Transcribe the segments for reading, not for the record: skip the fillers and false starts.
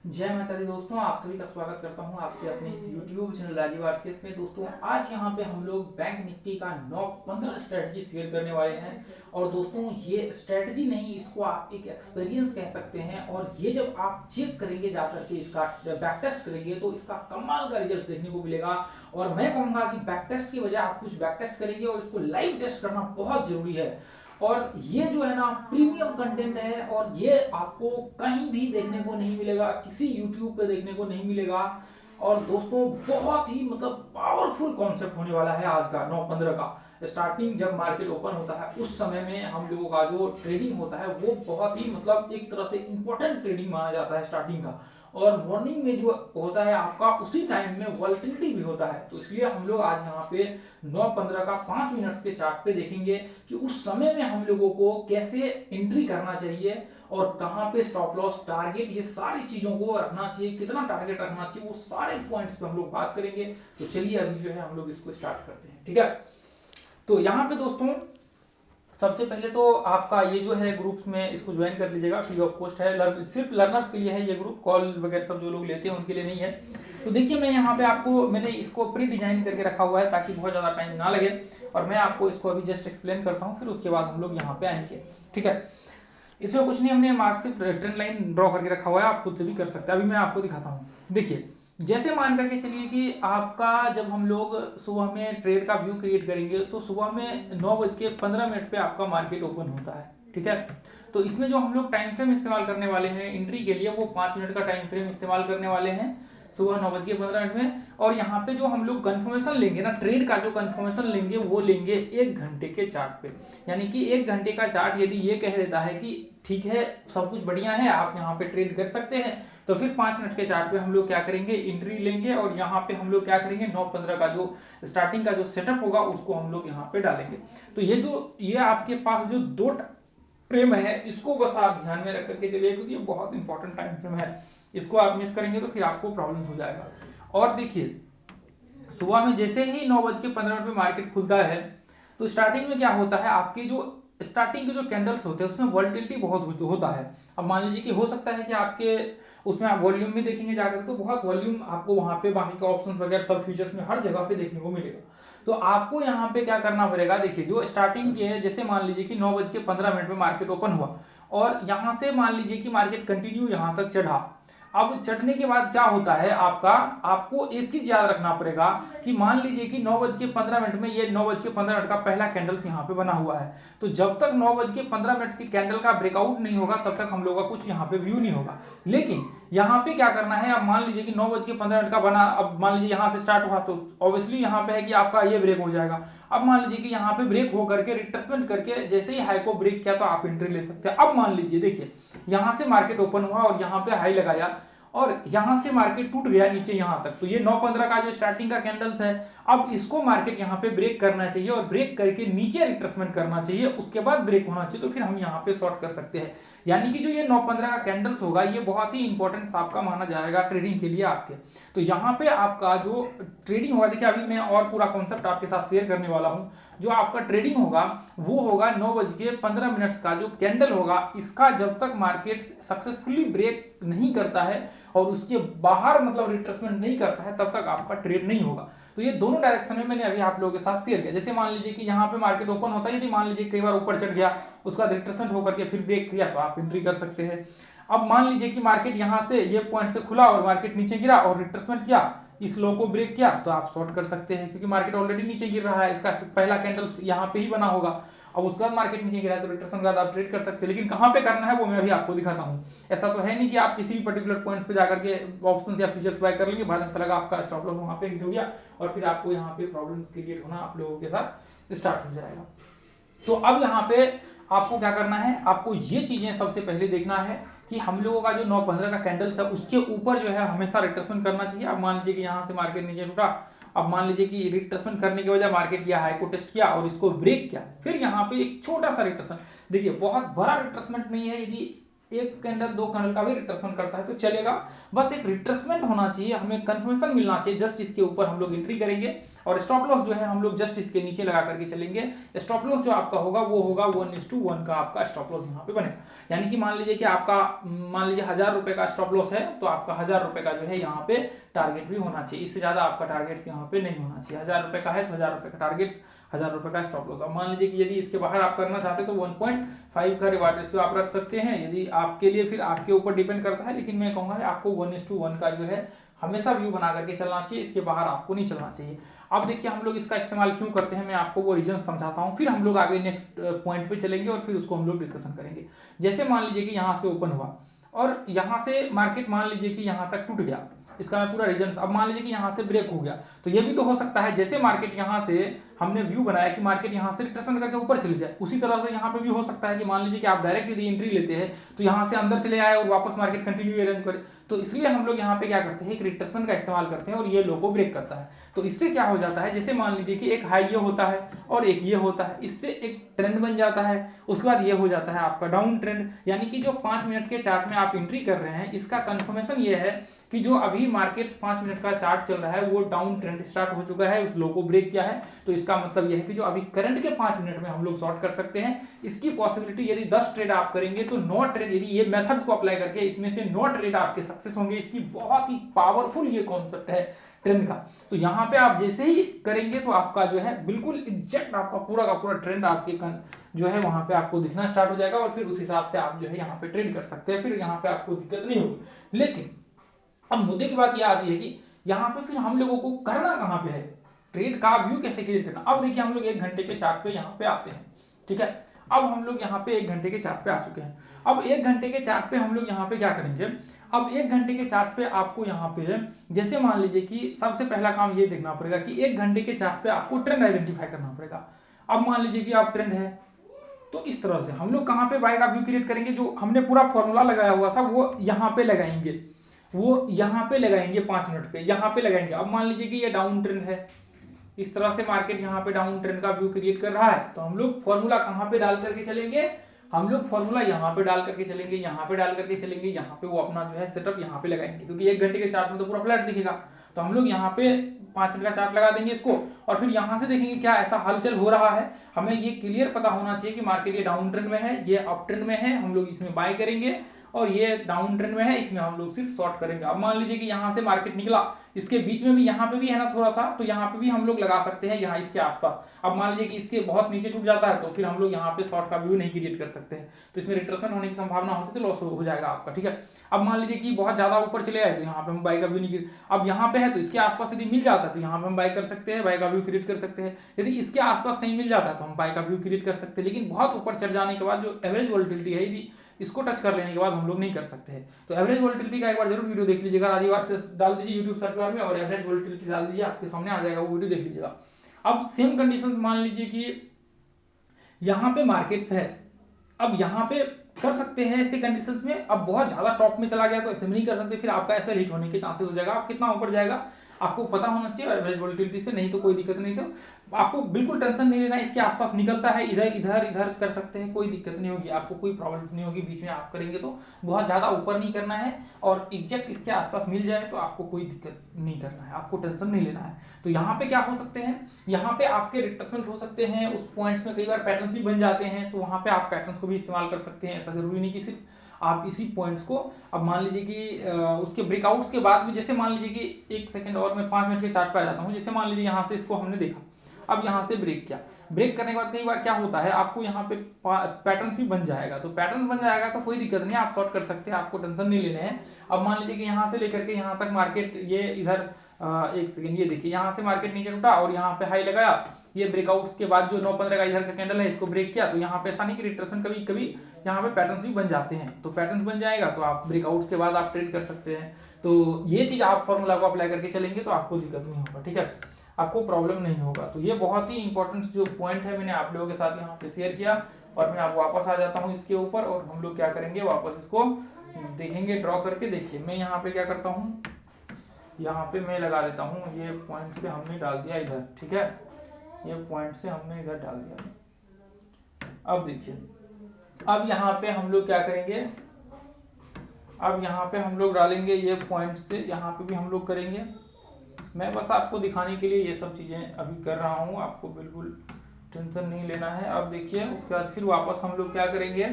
जय माता दी दोस्तों, आप सभी का स्वागत करता हूं आपके अपने इस YouTube चैनल राजीव आरसीएस में। दोस्तों आज यहां पे हम लोग बैंक निफ्टी का 9-15 स्ट्रेटजी शेयर करने वाले हैं। और दोस्तों ये स्ट्रेटजी नहीं, इसको आप एक एक्सपीरियंस कह सकते हैं। और ये जब आप चेक करेंगे जाकर के, इसका बैक टेस्ट करेंगे तो इसका कमाल का रिजल्ट देखने को मिलेगा। और मैं कहूंगा कि बैक टेस्ट की बजाय आप कुछ बैक टेस्ट करेंगे और इसको लाइव टेस्ट करना बहुत जरूरी है। और ये जो है ना प्रीमियम कंटेंट है और ये आपको कहीं भी देखने को नहीं मिलेगा, किसी यूट्यूब पे देखने को नहीं मिलेगा। और दोस्तों बहुत ही मतलब पावरफुल कॉन्सेप्ट होने वाला है आज का 9-15 का। स्टार्टिंग जब मार्केट ओपन होता है उस समय में हम लोगों का जो ट्रेडिंग होता है वो बहुत ही मतलब एक तरह से इंपॉर्टेंट ट्रेडिंग माना जाता है स्टार्टिंग का। और मॉर्निंग में जो होता है आपका उसी टाइम में वॉलेटिलिटी भी होता है। तो इसलिए हम लोग आज यहाँ पे 9-15 का 5 मिनट्स के चार्ट पे देखेंगे कि उस समय में हम लोगों को कैसे एंट्री करना चाहिए और कहाँ पे स्टॉप लॉस टारगेट, ये सारी चीजों को रखना चाहिए, कितना टारगेट रखना चाहिए, वो सारे पॉइंट्स पे हम लोग बात करेंगे। तो चलिए अभी जो है हम लोग इसको स्टार्ट करते हैं, ठीक है। तो यहाँ पे दोस्तों सबसे पहले तो आपका ये जो है ग्रुप्स में इसको ज्वाइन कर लीजिएगा, फ्री ऑफ कॉस्ट है, सिर्फ लर्नर्स के लिए है ये ग्रुप, कॉल वगैरह सब जो लोग लेते हैं उनके लिए नहीं है। तो देखिए मैं यहाँ पे आपको मैंने इसको प्री डिजाइन करके रखा हुआ है ताकि बहुत ज़्यादा टाइम ना लगे। और मैं आपको इसको अभी जस्ट एक्सप्लेन करता हूँ, फिर उसके बाद हम लोग यहाँ पे आएंगे, ठीक है। इसमें कुछ नहीं, हमने मार्क से ट्रेंड लाइन ड्रॉ करके रखा हुआ है, आप खुद से भी कर सकते हैं। अभी मैं आपको दिखाता हूँ। देखिए जैसे मान करके चलिए कि आपका जब हम लोग सुबह में ट्रेड का व्यू क्रिएट करेंगे तो सुबह में 9:15 पे आपका मार्केट ओपन होता है, ठीक है। तो इसमें जो हम लोग टाइम फ्रेम इस्तेमाल करने वाले हैं एंट्री के लिए वो 5 मिनट का टाइम फ्रेम इस्तेमाल करने वाले हैं सुबह 9:15 में। और यहाँ पे जो हम लोग कंफर्मेशन लेंगे ना, ट्रेड का जो कंफर्मेशन लेंगे वो लेंगे 1 घंटे के चार्ट पे। यानी कि 1 घंटे का चार्ट यदि ये कह देता है कि ठीक है सब कुछ बढ़िया है, आप यहाँ पे ट्रेड कर सकते हैं, तो फिर 5 मिनट के चार्ट पे हम लोग क्या करेंगे, एंट्री लेंगे और यहाँ पे हम लोग क्या करेंगे, 9:15 का जो स्टार्टिंग का जो सेटअप होगा उसको हम लोग यहाँ पे डालेंगे। तो ये आपके पास जो दो फ्रेम है इसको बस आप ध्यान में रख करके चलिए, क्योंकि ये बहुत इंपॉर्टेंट टाइम फ्रेम है। इसको आप मिस करेंगे तो फिर आपको प्रॉब्लम हो जाएगा। और देखिए सुबह में जैसे ही 9:15 पे मार्केट खुलता है तो स्टार्टिंग में क्या होता है, आपकी जो स्टार्टिंग के जो कैंडल्स होते हैं उसमें वॉलेटिलिटी बहुत होता है। अब मान लीजिए कि हो सकता है कि आपके उसमें आप वॉल्यूम भी देखेंगे जाकर तो बहुत वॉल्यूम आपको वहां पे बाकी का ऑप्शंस वगैरह सब फ्यूचर्स में हर जगह पे देखने को मिलेगा। तो आपको यहाँ पे क्या करना पड़ेगा, देखिए जो स्टार्टिंग के जैसे मान लीजिए कि 9:15 पे मार्केट ओपन हुआ और यहाँ से मान लीजिए कि मार्केट कंटिन्यू यहाँ तक चढ़ा। अब चढ़ने के बाद क्या होता है आपको एक चीज याद रखना पड़ेगा कि मान लीजिए कि 9:15 में ये 9:15 का पहला कैंडल्स यहाँ पे बना हुआ है। तो जब तक 9:15 की कैंडल का ब्रेकआउट नहीं होगा तब तक हम लोग का कुछ यहाँ पे व्यू नहीं होगा। लेकिन यहाँ पे क्या करना है, अब मान लीजिए कि 9:15 का बना, अब मान लीजिए यहाँ से स्टार्ट हुआ तो ऑब्वियसली यहाँ पे है कि आपका ये ब्रेक हो जाएगा। अब मान लीजिए कि यहाँ पे ब्रेक हो करके रिट्रेसमेंट करके जैसे ही हाई को ब्रेक किया तो आप एंट्री ले सकते हैं। अब मान लीजिए देखिए यहाँ से मार्केट ओपन हुआ और यहाँ पे हाई लगाया और यहां से मार्केट टूट गया नीचे यहां तक, तो ये 9:15 का जो स्टार्टिंग का कैंडल्स है, अब इसको मार्केट यहां पे ब्रेक करना चाहिए और ब्रेक करके नीचे रिट्रेसमेंट करना चाहिए, उसके बाद ब्रेक होना चाहिए, तो फिर हम यहां पे शॉर्ट कर सकते हैं। यानी कि जो ये 9:15 का कैंडल्स होगा ये बहुत ही इंपॉर्टेंट आपका माना जाएगा ट्रेडिंग के लिए आपके। तो यहाँ पे आपका जो ट्रेडिंग होगा, देखिए अभी मैं और पूरा कॉन्सेप्ट आपके साथ शेयर करने वाला हूँ। जो आपका ट्रेडिंग होगा वो होगा 9:15 का जो कैंडल होगा, इसका जब तक मार्केट सक्सेसफुली ब्रेक नहीं करता है और उसके बाहर मतलब रिट्रेसमेंट नहीं करता है तब तक आपका ट्रेड नहीं होगा। तो ये दोनों डायरेक्शन में मैंने अभी आप लोगों के साथ शेयर किया। जैसे मान लीजिए कि यहाँ पे मार्केट ओपन होता है, यदि मान लीजिए कई बार ऊपर चढ़ गया उसके बाद रिट्रेसमेंट होकर के फिर ब्रेक किया तो आप एंट्री कर सकते हैं। अब मान लीजिए कि मार्केट यहाँ से ये पॉइंट से खुला और मार्केट नीचे गिरा और रिट्रेसमेंट किया, इस लो को ब्रेक किया तो आप शॉर्ट कर सकते हैं, क्योंकि मार्केट ऑलरेडी नीचे गिर रहा है, इसका पहला कैंडल्स यहाँ पे ही बना होगा। अब उसके बाद मार्केट नीचे गिरा है तो रिट्रेसमेंट के बाद आप ट्रेड कर सकते हैं, लेकिन कहाँ पे करना है वो मैं अभी आपको दिखाता हूँ। ऐसा तो है नहीं कि आप किसी भी पर्टिकुलर पॉइंट्स पे जाकर के ऑप्शंस या फीचर्स बाय कर लेंगे, बाद में पता लगा आपका स्टॉप लॉस वहाँ पे हिट हो गया और फिर आपको यहाँ पे प्रॉब्लम क्रिएट होना आप लोगों के साथ स्टार्ट हो जाएगा। तो अब यहाँ पे आपको क्या करना है, आपको ये चीजें सबसे पहले देखना है कि हम लोगों का जो 9:15 का कैंडल्स है उसके ऊपर जो है हमेशा रिट्रेसमेंट करना चाहिए। अब मान लीजिए कि यहाँ से मार्केट नीचे टूटा, अब मान लीजिए कि रिट्रेसमेंट करने की वजह मार्केट या हाई को टेस्ट किया और इसको ब्रेक किया, फिर यहाँ पे एक छोटा सा रिट्रेसमेंट, देखिए बहुत बड़ा रिट्रेसमेंट नहीं है, यदि एक कैंडल 2 कैंडल का भी रिट्रेसमेंट करता है तो चलेगा, बस एक रिट्रेसमेंट होना चाहिए, हमें कंफर्मेशन मिलना चाहिए, जस्ट इसके ऊपर हम लोग एंट्री करेंगे और स्टॉप लॉस जो है हम लोग जस्ट इसके नीचे लगा करके चलेंगे। स्टॉप लॉस जो आपका होगा वो होगा 1:1 का आपका स्टॉप लॉस यहाँ पे बनेगा, यानी कि मान लीजिए कि आपका मान लीजिए 1000 रुपये का स्टॉप लॉस है तो आपका 1000 रुपये का जो है यहाँ पे टारगेट भी होना चाहिए, इससे ज़्यादा आपका टारगेट यहाँ पे नहीं होना चाहिए। 1000 रुपये का है तो 1000 रुपये का टारगेट, 1000 रुपये का स्टॉप लॉस। अब मान लीजिए कि यदि इसके बाहर आप करना चाहते हैं तो 1.5 का रिवार्ड रेशियो आप रख सकते हैं, यदि आपके लिए फिर आपके ऊपर डिपेंड करता है, लेकिन मैं कहूँगा आपको 1:1 का जो है हमेशा व्यू बना करके चलना चाहिए, इसके बाहर आपको नहीं चलना चाहिए। अब देखिए हम लोग इसका इस्तेमाल क्यों करते हैं, मैं आपको वो रीजन समझाता हूँ, फिर हम लोग आगे नेक्स्ट पॉइंट पे चलेंगे और फिर उसको हम लोग डिस्कशन करेंगे। जैसे मान लीजिए कि यहाँ से ओपन हुआ और यहाँ से मार्केट मान लीजिए कि यहाँ तक टूट गया, इसका मैं पूरा रीजन, अब मान लीजिए कि यहाँ से ब्रेक हो गया तो ये भी तो हो सकता है जैसे मार्केट यहाँ से हमने व्यू बनाया कि मार्केट यहाँ से रिट्रेसमेंट करके ऊपर चली जाए, उसी तरह से यहाँ पे भी हो सकता है कि मान लीजिए कि आप डायरेक्ट यदि एंट्री लेते हैं तो यहाँ से अंदर चले आए और वापस मार्केट कंटिन्यू अरेंज करे, तो इसलिए हम लोग यहाँ पे क्या करते हैं, एक रिट्रेसमेंट का इस्तेमाल करते हैं और ये लो को ब्रेक करता है। तो इससे क्या हो जाता है, जैसे मान लीजिए कि एक हाई ये होता है और एक ये होता है, इससे एक ट्रेंड बन जाता है, उसके बाद ये हो जाता है आपका डाउन ट्रेंड, यानी कि जो 5 मिनट के चार्ट में आप एंट्री कर रहे हैं इसका कंफर्मेशन ये है कि जो अभी मार्केट 5 मिनट का चार्ट चल रहा है वो डाउन ट्रेंड स्टार्ट हो चुका है, उस लो को ब्रेक किया है। तो इसका मतलब यह है कि जो अभी करंट के 5 मिनट में हम लोग शॉर्ट कर सकते हैं, इसकी पॉसिबिलिटी यदि 10 ट्रेड आप करेंगे तो 9 ट्रेड, यदि ये मेथड्स को अप्लाई करके इसमें से 9 ट्रेड आपके सक्सेस होंगे। इसकी बहुत ही पावरफुल ये कॉन्सेप्ट है ट्रेंड का। तो यहाँ पे आप जैसे ही करेंगे तो आपका जो है बिल्कुल एग्जैक्ट आपका पूरा का पूरा ट्रेंड आपके जो है वहां पे आपको दिखना स्टार्ट हो जाएगा और फिर उस हिसाब से आप जो है यहाँ पे ट्रेड कर सकते हैं, फिर यहाँ पे आपको दिक्कत नहीं होगी। लेकिन अब मुद्दे की बात यह आती है कि यहाँ पे फिर हम लोगों को करना कहाँ पे है, ट्रेड का व्यू कैसे क्रिएट करना। अब देखिए हम लोग 1 घंटे के चार्ट पे यहाँ पे आते हैं, ठीक है। अब हम लोग यहाँ पे 1 घंटे के चार्ट पे आ चुके हैं। अब 1 घंटे के चार्ट पे हम लोग यहाँ पे क्या करेंगे, अब 1 घंटे के चार्ट पे आपको यहाँ पे जैसे मान लीजिए कि सबसे पहला काम ये देखना पड़ेगा कि 1 घंटे के चार्ट पे आपको ट्रेंड आइडेंटिफाई करना पड़ेगा। अब मान लीजिए कि आप ट्रेंड है तो इस तरह से हम लोग कहाँ पे बाय का व्यू क्रिएट करेंगे, जो हमने पूरा फॉर्मूला लगाया हुआ था वो यहाँ पे लगाएंगे, वो यहाँ पे लगाएंगे 5 मिनट पे यहाँ पे लगाएंगे। अब मान लीजिए कि ये डाउन ट्रेंड है, इस तरह से मार्केट यहाँ पे डाउन ट्रेंड का व्यू क्रिएट कर रहा है, तो हम लोग फॉर्मूला कहाँ पे डाल करके चलेंगे, हम लोग फॉर्मूला यहाँ पे डाल करके चलेंगे, यहाँ पे डाल करके चलेंगे, यहाँ पे वो अपना जो है सेटअप यहाँ पे लगाएंगे, क्योंकि 1 घंटे के चार्ट में तो पूरा फ्लैट दिखेगा। तो हम लोग यहाँ पे 5 मिनट का चार्ट लगा देंगे इसको और फिर यहाँ से देखेंगे क्या ऐसा हलचल हो रहा है। हमें ये क्लियर पता होना चाहिए कि मार्केट ये डाउन ट्रेंड में है, ये अप ट्रेंड में है, हम लोग इसमें बाय करेंगे, और ये डाउन ट्रेंड में है, इसमें हम लोग सिर्फ शॉर्ट करेंगे। अब मान लीजिए कि यहाँ से मार्केट निकला, इसके बीच में भी यहाँ पे भी है ना थोड़ा सा, तो यहाँ पे भी हम लोग लगा सकते हैं यहाँ इसके आसपास। अब मान लीजिए कि इसके बहुत नीचे टूट जाता है तो फिर हम लोग यहाँ पे शॉर्ट का व्यू नहीं क्रिएट कर सकते हैं, तो इसमें रिट्रेसमेंट होने की संभावना होती है तो लॉस हो जाएगा आपका, ठीक है। अब मान लीजिए कि बहुत ज्यादा ऊपर चले आए तो यहाँ पे हम बाय का व्यू नहीं, अब यहाँ पे है तो इसके आसपास यदि मिल जाता है तो यहाँ पे हम बाय कर सकते हैं, बाय का व्यू क्रिएट कर सकते हैं। यदि इसके आसपास कहीं मिल जाता है तो हम बाय का व्यू क्रिएट कर सकते हैं, लेकिन बहुत ऊपर चढ़ जाने के बाद जो एवरेज वोलेटिलिटी है यदि इसको टच कर लेने के बाद हम लोग नहीं कर सकते हैं। तो एवरेज वोलेटिलिटी का एक बार जरूर वीडियो देख लीजिएगा, राजीव आरसीएस डाल दीजिए यूट्यूब सर्च बार में और एवरेज वोलेटिलिटी डाल दीजिए, आपके सामने आ जाएगा, वो वीडियो देख लीजिएगा। अब सेम कंडीशन मान लीजिए कि यहाँ पे मार्केट है, अब यहाँ पे कर सकते हैं ऐसे कंडीशंस में। अब बहुत ज्यादा टॉप में चला गया तो ऐसे में नहीं कर सकते, फिर आपका ऐसा हिट होने के चांसेस हो जाएगा। आप कितना ऊपर जाएगा आपको पता होना चाहिए एवरेज वोलेटिलिटी से, नहीं तो कोई दिक्कत नहीं। तो आपको बिल्कुल टेंशन नहीं लेना, इसके आसपास निकलता है इधर इधर इधर कर सकते हैं, कोई दिक्कत नहीं होगी, आपको कोई प्रॉब्लम नहीं होगी। बीच में आप करेंगे तो बहुत ज़्यादा ऊपर नहीं करना है और एग्जैक्ट इसके आसपास मिल जाए तो आपको कोई दिक्कत नहीं करना है, आपको टेंशन नहीं लेना है। तो यहाँ पे क्या हो सकते हैं, यहाँ पे आपके रिट्रेसमेंट हो सकते हैं, उस पॉइंट्स में कई बार पैटर्न्स भी बन जाते हैं, तो वहाँ पे आप पैटर्न्स को भी इस्तेमाल कर सकते हैं। ऐसा जरूरी नहीं कि सिर्फ आप इसी पॉइंट्स को, अब मान लीजिए कि उसके ब्रेकआउट्स के बाद भी, जैसे मान लीजिए कि 1 सेकंड और मैं 5 मिनट के चार्ट पे आ जाता हूँ। जैसे मान लीजिए यहाँ से इसको हमने देखा, अब यहाँ से ब्रेक किया, ब्रेक करने के बाद कई बार क्या होता है आपको यहाँ पे पैटर्न्स भी बन जाएगा, तो पैटर्न्स बन जाएगा तो कोई दिक्कत नहीं, आप शॉर्ट कर सकते हैं, आपको टेंशन नहीं लेने हैं। अब मान लीजिए कि यहाँ से लेकर के यहाँ तक मार्केट ये इधर 1 सेकंड, ये देखिए यहाँ से मार्केट नीचे उठा और यहाँ पे हाई लगाया, ये ब्रेकआउट्स के बाद जो 9-15 का इधर का कैंडल है इसको ब्रेक किया, तो यहाँ पे ऐसा नहीं कि रिट्रेसमेंट कभी कभी यहाँ पे पैटर्न्स भी बन जाते हैं, तो पैटर्न्स बन जाएगा तो आप ब्रेकआउट्स के बाद आप ट्रेड कर सकते हैं। तो ये चीज़ आप फॉर्मूला को अप्लाई करके चलेंगे तो आपको दिक्कत नहीं होगा, ठीक है, आपको प्रॉब्लम नहीं होगा। तो ये बहुत ही इंपॉर्टेंट जो पॉइंट है मैंने आप लोगों के साथ यहाँ पे शेयर किया, और मैं आप वापस आ जाता हूँ इसके ऊपर और हम लोग क्या करेंगे वापस इसको देखेंगे ड्रॉ करके। देखिए मैं यहाँ पे क्या करता हूँ, यहाँ पे मैं लगा देता हूँ, ये पॉइंट से हमने डाल दिया इधर, ठीक है, ये पॉइंट से हमने इधर डाल दिया। अब देखिए अब यहाँ पे हम लोग क्या करेंगे, अब यहाँ पे हम लोग डालेंगे ये पॉइंट से, यहाँ पे भी हम लोग करेंगे। मैं बस आपको दिखाने के लिए ये सब चीज़ें अभी कर रहा हूँ, आपको बिल्कुल टेंशन नहीं लेना है। अब देखिए उसके बाद फिर वापस हम लोग क्या करेंगे,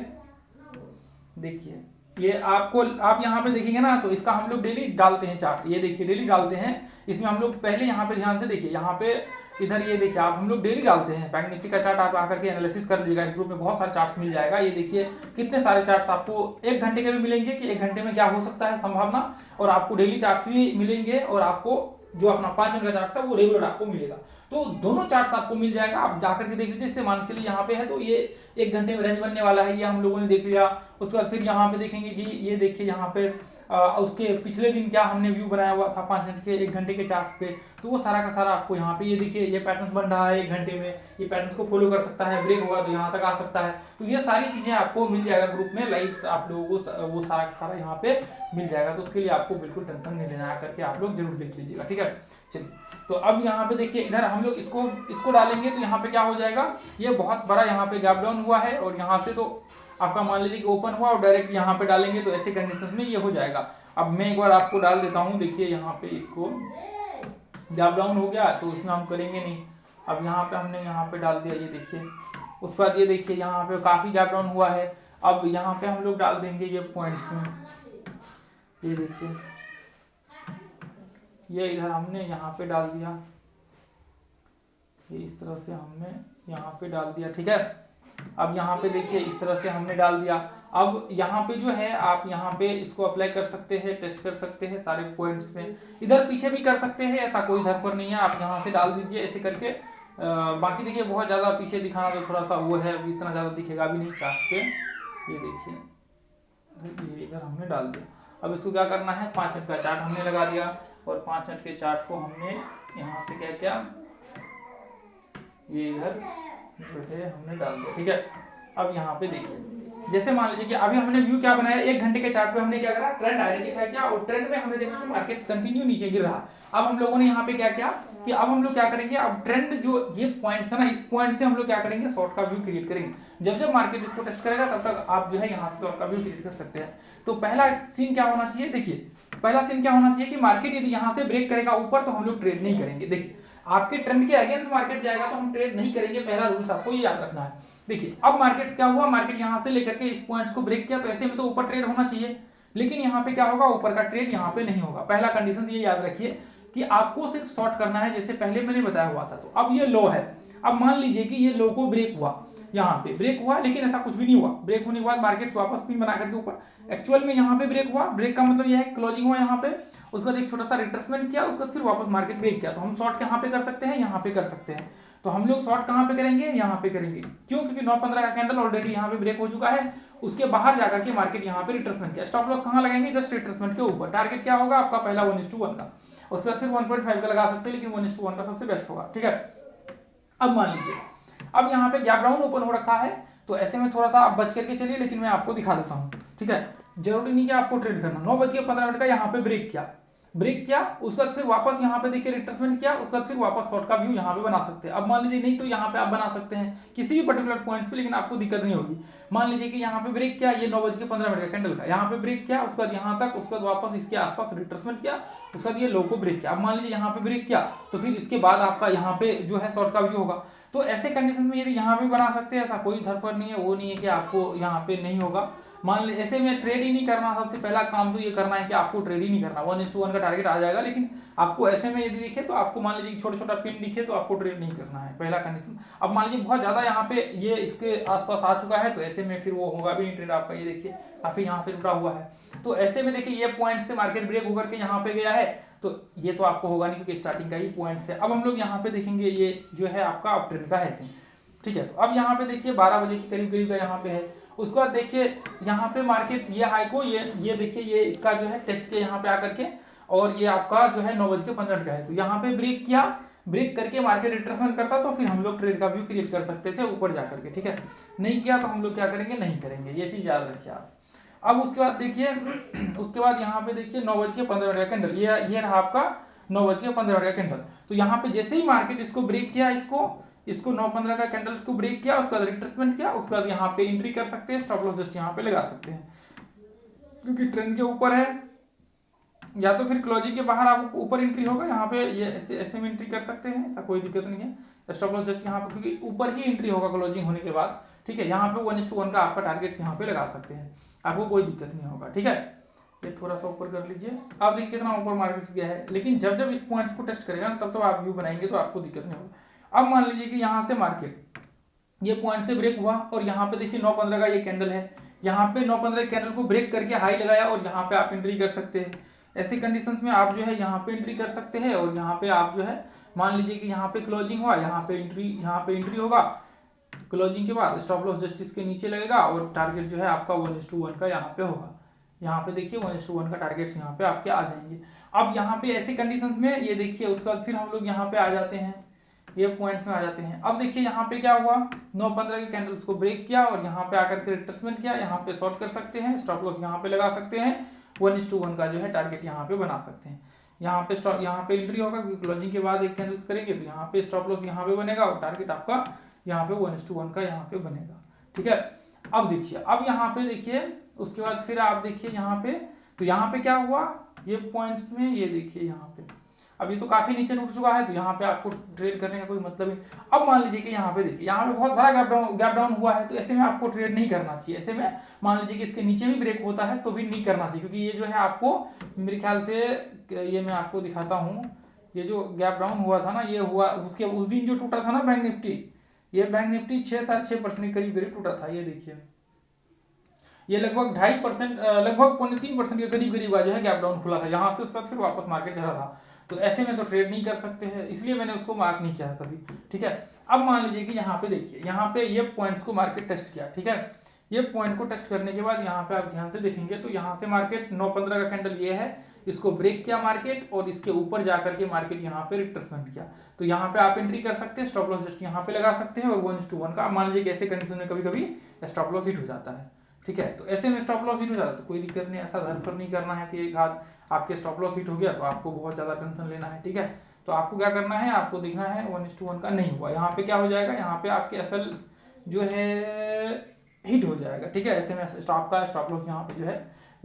देखिए ये आपको, आप यहाँ पे देखेंगे ना तो इसका हम लोग डेली डालते हैं चार्ट, ये देखिए डेली डालते हैं। इसमें हम लोग पहले यहाँ पे ध्यान से देखिए, यहाँ पे इधर ये देखिए आप, हम लोग डेली डालते हैं बैंक निफ्टी का चार्ट। आप आकर के एनालिसिस कर लीजिएगा, इस ग्रुप में बहुत सारे चार्ट्स मिल जाएगा। ये देखिए कितने सारे चार्ट्स आपको 1 घंटे के भी मिलेंगे कि 1 घंटे में क्या हो सकता है संभावना, और आपको डेली चार्ट्स भी मिलेंगे, और आपको जो अपना 5 मिनट का चार्ट है वो रेगुलर आपको मिलेगा। तो दोनों चार्ट्स आपको मिल जाएगा, आप जाकर के देख लीजिए। इससे मान के चलिए यहाँ पे है तो ये 1 घंटे में रेंज बनने वाला है, ये हम लोगों ने देख लिया। उसके बाद फिर यहाँ पे देखेंगे कि ये देखिए यहाँ पे उसके पिछले दिन क्या हमने व्यू बनाया हुआ था 5 मिनट के 1 घंटे के चार्ट्स पे, तो वो सारा का सारा आपको यहाँ पे ये देखिए ये पैटर्न्स बन रहा है 1 घंटे में, ये पैटर्न्स को फॉलो कर सकता है, ब्रेक होगा तो यहाँ तक आ सकता है। तो ये सारी चीजें आपको मिल जाएगा ग्रुप में लाइव, आप लोगों को वो सारा का सारा यहाँ पे मिल जाएगा। तो उसके लिए आपको बिल्कुल टेंशन नहीं लेना है, करके आप लोग जरूर देख लीजिएगा, ठीक है। चलिए तो अब यहाँ पे देखिए इधर हम लोग इसको डालेंगे तो यहाँ पे क्या हो जाएगा, ये बहुत बड़ा यहाँ पे गैप डाउन हुआ है, और यहाँ से तो आपका मान लीजिए कि ओपन हुआ और डायरेक्ट यहाँ पे डालेंगे तो ऐसे कंडीशन में ये हो जाएगा। अब मैं एक बार आपको डाल देता हूँ, देखिए यहाँ पे इसको गैप डाउन हो गया तो इसमें हम करेंगे नहीं। अब यहाँ पे हमने यहाँ पे डाल दिया, ये देखिए। उसके बाद ये देखिए यहाँ पे काफ़ी गैप डाउन हुआ है। अब यहाँ पे हम लोग डाल देंगे ये पॉइंट्स में, ये देखिए ये इधर हमने यहाँ पे डाल दिया, ये इस तरह से हमने यहाँ पे डाल दिया, ठीक है। अब यहाँ पे देखिए इस तरह से हमने डाल दिया। अब यहाँ पे जो है आप यहाँ पे इसको अप्लाई कर सकते हैं, टेस्ट कर सकते हैं सारे पॉइंट्स में, इधर पीछे भी कर सकते हैं, ऐसा कोई इधर पर नहीं है। आप यहाँ से डाल दीजिए ऐसे करके। बाकी देखिए बहुत ज़्यादा पीछे दिखाना तो थोड़ा सा वो है, अभी इतना ज़्यादा दिखेगा भी नहीं चार्ट पे। ये देखिए ये इधर हमने डाल दिया। अब इसको क्या करना है, 5 मिनट का चार्ट हमने लगा दिया, और 5 मिनट के चार्ट को हमने यहाँ पे क्या क्या ये इधर जो है हमने डाल दिया, ठीक है। अब यहाँ पे देखिए जैसे मान लीजिए कि अभी हमने व्यू क्या बनाया, 1 घंटे के चार्ट पे हमने क्या करा, ट्रेंड आइडेंटिफाई किया, और ट्रेंड में हमने देखा कि मार्केट कंटिन्यू नीचे गिर रहा। अब हम लोगों ने यहाँ पे क्या किया कि अब हम लोग क्या करेंगे, अब ट्रेंड जो ये पॉइंट्स है ना, इस पॉइंट से हम लोग क्या करेंगे, शॉर्ट का व्यू क्रिएट करेंगे। जब जब मार्केट इसको टेस्ट करेगा तब तक आप जो है यहाँ से शॉर्ट का व्यू क्रिएट कर सकते हैं। तो पहला सीन क्या होना चाहिए, देखिए पहला सीन क्या होना चाहिए कि मार्केट यदि यहाँ से ब्रेक करेगा ऊपर तो हम लोग ट्रेड नहीं करेंगे। देखिए आपके ट्रेंड के अगेंस्ट मार्केट जाएगा तो हम ट्रेड नहीं करेंगे, पहला रूल्स आपको ये याद रखना है। देखिए अब मार्केट क्या हुआ, मार्केट यहाँ से लेकर के इस पॉइंट्स को ब्रेक किया, तो ऐसे में तो ऊपर ट्रेड होना चाहिए, लेकिन यहाँ पे क्या होगा, ऊपर का ट्रेड यहाँ पे नहीं होगा। पहला कंडीशन ये याद रखिए कि आपको सिर्फ शॉर्ट करना है, जैसे पहले मैंने बताया हुआ था। तो अब ये लो है, अब मान लीजिए कि ये लो को ब्रेक हुआ, यहाँ पे ब्रेक हुआ, लेकिन ऐसा कुछ भी नहीं हुआ। ब्रेक होने के बाद मार्केट वापस पिन बना करके ऊपर, एक्चुअल में यहाँ पे ब्रेक हुआ, ब्रेक का मतलब यह है क्लोजिंग हुआ यहाँ पे, उसके बाद एक छोटा सा रिट्रेसमेंट किया, उसके बाद फिर वापस मार्केट ब्रेक किया। तो हम शॉर्ट कहाँ पे कर सकते हैं, यहाँ पे कर सकते हैं। तो हम लोग शॉर्ट कहाँ पे करेंगे, यहाँ पे करेंगे। क्यों, क्योंकि 9:15 का कैंडल ऑलरेडी यहाँ पे ब्रेक हो चुका है, उसके बाहर जाकर के मार्केट यहाँ पे रिट्रेसमेंट किया। स्टॉप लॉस कहाँ लगाएंगे, जस्ट रिट्रेसमेंट के ऊपर। टारगेट क्या होगा आपका, पहला 1:1 का, उसके बाद फिर 1.5 का लगा सकते हैं, लेकिन 1:1 का सबसे बेस्ट होगा, ठीक है। अब मान लीजिए अब यहाँ पे गैप डाउन ओपन हो रखा है, तो ऐसे में थोड़ा सा आप बच करके चलिए, लेकिन मैं आपको दिखा देता हूँ, ठीक है। जरूरी नहीं कि आपको ट्रेड करना। 9:15 का यहाँ पे ब्रेक किया, उसके बाद फिर वापस यहाँ पे देखिए रिट्रेसमेंट किया, उसके बाद फिर वापस शॉर्ट का व्यू यहाँ पे बना सकते हैं। अब मान लीजिए नहीं तो यहाँ पे आप बना सकते हैं किसी भी पर्टिकुलर पॉइंट्स पे, लेकिन आपको दिक्कत नहीं होगी। मान लीजिए कि यहाँ पे ब्रेक किया, ये 9:15 का कैंडल का यहाँ पे ब्रेक किया, उसके बाद यहाँ तक, उसके बाद वापस इसके आसपास रिट्रेसमेंट किया, उसके बाद ये लो को ब्रेक किया। अब मान लीजिए यहाँ पे ब्रेक किया, तो फिर इसके बाद आपका यहाँ पे जो है शॉर्ट का व्यू होगा। तो ऐसे कंडीशन में यदि यहाँ पे बना सकते हैं, ऐसा कोई धरफर नहीं है, वो नहीं है कि आपको यहाँ पे नहीं होगा। मान ली ऐसे में ट्रेड ही नहीं करना, सबसे पहला काम तो ये करना है कि आपको ट्रेड ही नहीं करना। 1:1 का टारगेट आ जाएगा, लेकिन आपको ऐसे में यदि दिखे तो आपको मान लीजिए छोटा छोटा पिन दिखे तो आपको ट्रेड नहीं करना है, पहला कंडीशन। अब मान लीजिए बहुत ज़्यादा यहाँ पे ये इसके आसपास आ चुका है, तो ऐसे में फिर वो होगा भी नहीं ट्रेड आपका। ये देखिए काफ़ी यहाँ से जुड़ा हुआ है, तो ऐसे में देखिए ये पॉइंट से मार्केट ब्रेक होकर के यहाँ पे गया है, तो ये तो आपको होगा नहीं क्योंकि स्टार्टिंग का ही पॉइंट है। अब हम लोग यहाँ पे देखेंगे ये जो है आपका अप ट्रेंड का है, ठीक है। तो अब यहाँ पे देखिए 12 बजे के करीब करीब का यहाँ पे है। उसके बाद देखिए यहाँ पे मार्केट ये हाई को ये देखिए ये इसका जो है टेस्ट के यहाँ पे आकर के, और ये आपका जो है 9:15 का है, तो यहाँ पे ब्रेक किया, ब्रेक करके मार्केट रिट्रेसमेंट करता तो फिर हम लोग ट्रेड का व्यू क्रिएट कर सकते थे ऊपर जाकर के, ठीक है। नहीं किया तो हम लोग क्या करेंगे, नहीं करेंगे, ये चीज़ याद रखिए आप। अब उसके बाद देखिए उसके बाद यहाँ पे देखिए 9:15 का कैंडल, ये रहा आपका 9:15 का कैंडल। तो यहाँ पे जैसे ही मार्केट इसको ब्रेक किया, इसको 9:15 का कैंडल इसको ब्रेक किया, उसके बाद रिट्रेसमेंट किया, उसके बाद यहाँ पे एंट्री कर सकते हैं, स्टॉप लॉस जस्ट यहाँ पे लगा सकते हैं। क्योंकि ट्रेंड के ऊपर है, या तो फिर क्लोजिंग के बाहर आपको ऊपर एंट्री होगा, यहाँ पे ये ऐसे में एंट्री कर सकते हैं, ऐसा कोई दिक्कत नहीं है। स्टॉप लॉस जस्ट यहाँ पे क्योंकि ऊपर ही एंट्री होगा क्लोजिंग होने के बाद, ठीक है। यहाँ पे 1:1 का आपका टारगेट यहाँ पे लगा सकते हैं, आपको कोई दिक्कत नहीं होगा, ठीक है। ये थोड़ा सा ऊपर कर लीजिए, अब देखिए कितना ऊपर मार्केट गया है, लेकिन जब जब इस पॉइंट्स को टेस्ट करेगा तब आप व्यू बनाएंगे तो आपको दिक्कत नहीं होगा। अब मान लीजिए कि यहाँ से मार्केट ये पॉइंट से ब्रेक हुआ और यहाँ पे देखिए 9:15 का ये कैंडल है, यहाँ पे 9:15 कैंडल को ब्रेक करके हाई लगाया और यहाँ पे आप एंट्री कर सकते हैं। ऐसे कंडीशंस में आप जो है यहाँ पे एंट्री कर सकते हैं और यहाँ पे आप जो है मान लीजिए कि यहाँ पे क्लोजिंग हुआ, यहाँ पे एंट्री होगा, क्लोजिंग के बाद स्टॉप लॉस जस्ट इसके नीचे लगेगा और टारगेट जो है आपका 1:1 का यहाँ पे होगा। यहाँ पे देखिए 1:1 का टारगेट्स यहाँ पे आपके आ जाएंगे। अब यहाँ पे ऐसे कंडीशंस में ये देखिए उसके बाद फिर हम लोग यहाँ पे आ जाते हैं, ये पॉइंट्स में आ जाते हैं। अब देखिए यहाँ पे क्या हुआ, 9:15 के कैंडल्स को ब्रेक किया और यहाँ पे आकर के रिट्रेसमेंट किया, यहाँ पे शॉर्ट कर सकते हैं, स्टॉप लॉस यहाँ पे लगा सकते हैं, 1:1 का जो है टारगेट यहाँ पे बना सकते हैं। यहाँ पे एंट्री होगा क्योंकि क्लोजिंग के बाद एक कैंडल्स करेंगे तो यहाँ पे स्टॉप लॉस यहाँ पे बनेगा और टारगेट आपका यहाँ पे 1:1 का यहाँ पे बनेगा, ठीक है। अब देखिए, अब यहाँ पे देखिए उसके बाद फिर आप देखिए यहाँ पे, तो यहाँ पे क्या हुआ, ये पॉइंट्स में ये देखिए यहाँ पे अब ये तो काफी नीचे उठ चुका है, तो यहाँ पे आपको ट्रेड करने का कोई मतलब नहीं। अब मान लीजिए कि यहाँ पे देखिए यहाँ पे बहुत बड़ा गैप डाउन हुआ है, तो ऐसे में आपको ट्रेड नहीं करना चाहिए। ऐसे में मान लीजिए कि इसके नीचे भी ब्रेक होता है तो भी नहीं करना चाहिए, क्योंकि ये जो है आपको मेरे ख्याल से, ये मैं आपको दिखाता हूँ, ये जो गैप डाउन हुआ था ना, ये हुआ उसके उस दिन जो टूटा था ना बैंक निफ्टी, ये बैंक निफ्टी 6-6.5% के करीब टूटा था। ये देखिए ये लगभग 2.5%, लगभग 3.5% के करीब जो है गैप डाउन खुला था, यहाँ से उसके बाद फिर वापस मार्केट चला था। तो ऐसे में तो ट्रेड नहीं कर सकते हैं, इसलिए मैंने उसको मार्क नहीं किया था कभी, ठीक है। अब मान लीजिए कि यहाँ पे देखिए, यहाँ पे ये पॉइंट्स को मार्केट टेस्ट किया, ठीक है। ये पॉइंट को टेस्ट करने के बाद यहाँ पे आप ध्यान से देखेंगे तो यहाँ से मार्केट 9:15 का कैंडल ये है, इसको ब्रेक किया मार्केट और इसके ऊपर जाकर के मार्केट यहाँ पे रिट्रेसमेंट किया, तो यहाँ पे आप एंट्री कर सकते हैं, स्टॉप लॉस जस्ट यहाँ पे लगा सकते हैं और 1:1 का मान लीजिए कि ऐसे कंडीशन में कभी कभी स्टॉप लॉस हिट हो जाता है, ठीक है। तो ऐसे में स्टॉप लॉस हिट हो जाता है तो कोई दिक्कत नहीं, ऐसा धरफर नहीं करना है कि एक हाथ आपके स्टॉप लॉस हिट हो गया तो आपको बहुत ज़्यादा टेंशन लेना है, ठीक है। तो आपको क्या करना है, आपको देखना है 1:1 का नहीं हुआ, यहाँ पे क्या हो जाएगा, यहाँ पे आपके असल जो है हिट हो जाएगा, ठीक है। ऐसे में स्टॉप लॉस यहाँ पे जो है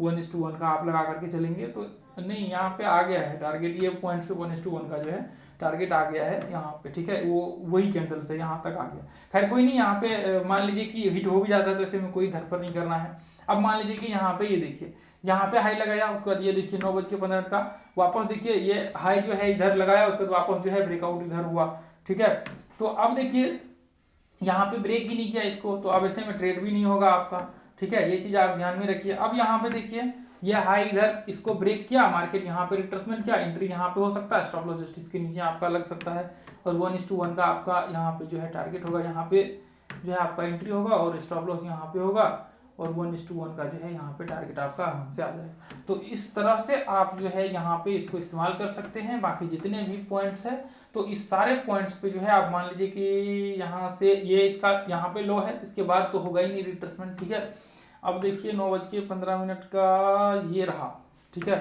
1:1 का आप लगा करके चलेंगे तो नहीं, यहाँ पे आ गया है टारगेट, ये पॉइंट से 1:1 का जो है टारगेट आ गया है यहाँ पे, ठीक है। वो वही कैंडल से यहाँ तक आ गया, खैर कोई नहीं। यहाँ पे मान लीजिए कि हिट हो भी जाता है तो ऐसे में कोई धरफर नहीं करना है। अब मान लीजिए कि यहाँ पे ये देखिए, यहाँ पे हाई लगाया, उसके बाद ये देखिए 9:15 का वापस देखिए ये हाई जो है इधर लगाया, उसके बाद वापस जो है ब्रेकआउट इधर हुआ, ठीक है। तो अब देखिए यहाँ पे ब्रेक ही नहीं किया इसको, तो अब ऐसे में ट्रेड भी नहीं होगा आपका, ठीक है। ये चीज़ आप ध्यान में रखिए। अब यहाँ पे देखिए ये हाई इधर इसको ब्रेक किया मार्केट, यहाँ पे रिट्रेसमेंट किया, एंट्री यहाँ पे हो सकता है, स्टॉप लॉस जस्ट इसके नीचे आपका लग सकता है और 1:1 का आपका यहाँ पे जो है टारगेट होगा, यहाँ पे जो है आपका एंट्री होगा और स्टॉप लॉस यहाँ पे होगा और 1:1 का जो है यहाँ पे टारगेट आपका आराम से आ जाएगा। तो इस तरह से आप जो है यहाँ पे इसको इस्तेमाल कर सकते हैं। बाकी जितने भी पॉइंट्स है तो इस सारे पॉइंट्स पे जो है आप मान लीजिए कि यहाँ से ये इसका यहाँ पे लो है, इसके बाद तो होगा ही नहीं रिट्रेसमेंट, ठीक है। अब देखिए 9:15 का ये रहा, ठीक है।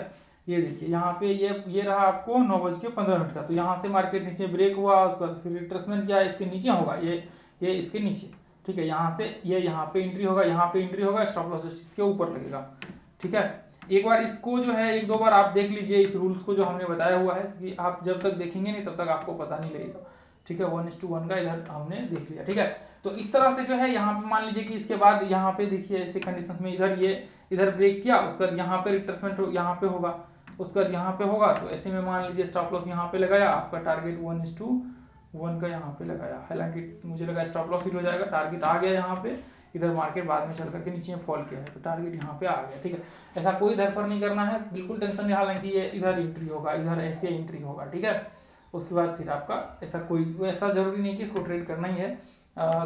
ये देखिए यहाँ पे ये रहा आपको 9:15 का, तो यहाँ से मार्केट नीचे ब्रेक हुआ, उसके बाद फिर रिट्रेसमेंट किया, इसके नीचे होगा ये इसके नीचे, ठीक है। यहाँ से ये यहाँ पे एंट्री होगा, यहाँ पे एंट्री होगा, स्टॉप लॉस जस्ट इसके ऊपर लगेगा, ठीक है। एक बार इसको जो है 1-2 बार आप देख लीजिए इस रूल्स को जो हमने बताया हुआ है, क्योंकि आप जब तक देखेंगे नहीं तब तक आपको पता नहीं लगेगा, ठीक है। 1:1 का इधर हमने देख लिया, ठीक है। तो इस तरह से जो है यहाँ पे मान लीजिए कि इसके बाद यहाँ पे देखिए ऐसे कंडीशन में इधर ब्रेक किया, उसके बाद यहाँ पे रिट्रेसमेंट यहाँ पे होगा, उसके बाद यहाँ पे होगा, तो ऐसे में मान लीजिए स्टॉप लॉस यहाँ पे लगाया, आपका टारगेट 1:1 का यहाँ पे लगाया, हालांकि मुझे लगा स्टॉप लॉस हिट हो जाएगा, टारगेट आ गया यहाँ पे, इधर मार्केट बाद में चल करके नीचे फॉल किया है तो टारगेट यहाँ पे आ गया, ठीक है। ऐसा कोई धरफर नहीं करना है, बिल्कुल टेंशन नहीं, हालांकि ये इधर एंट्री होगा, इधर ऐसे एंट्री होगा, ठीक है। उसके बाद फिर आपका ऐसा जरूरी नहीं कि इसको ट्रेड करना ही है।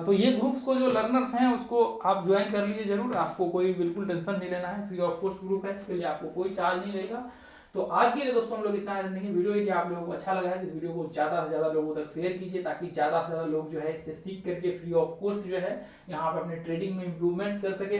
तो ये ग्रुप्स को जो लर्नर्स हैं उसको आप ज्वाइन कर लीजिए जरूर, आपको कोई बिल्कुल टेंशन नहीं लेना है, फ्री ऑफ कॉस्ट ग्रुप है, इसके लिए आपको कोई चार्ज नहीं रहेगा। तो आज के लिए दोस्तों हम लोग इतना है देखेंगे वीडियो, यदि आप लोगों को अच्छा लगा है तो इस वीडियो को ज़्यादा से ज़्यादा लोगों तक शेयर कीजिए, ताकि ज़्यादा से ज़्यादा लोग जो है इससे सीख करके फ्री ऑफ कॉस्ट जो है यहाँ पे अपने ट्रेडिंग में इंप्रूवमेंट्स कर सके।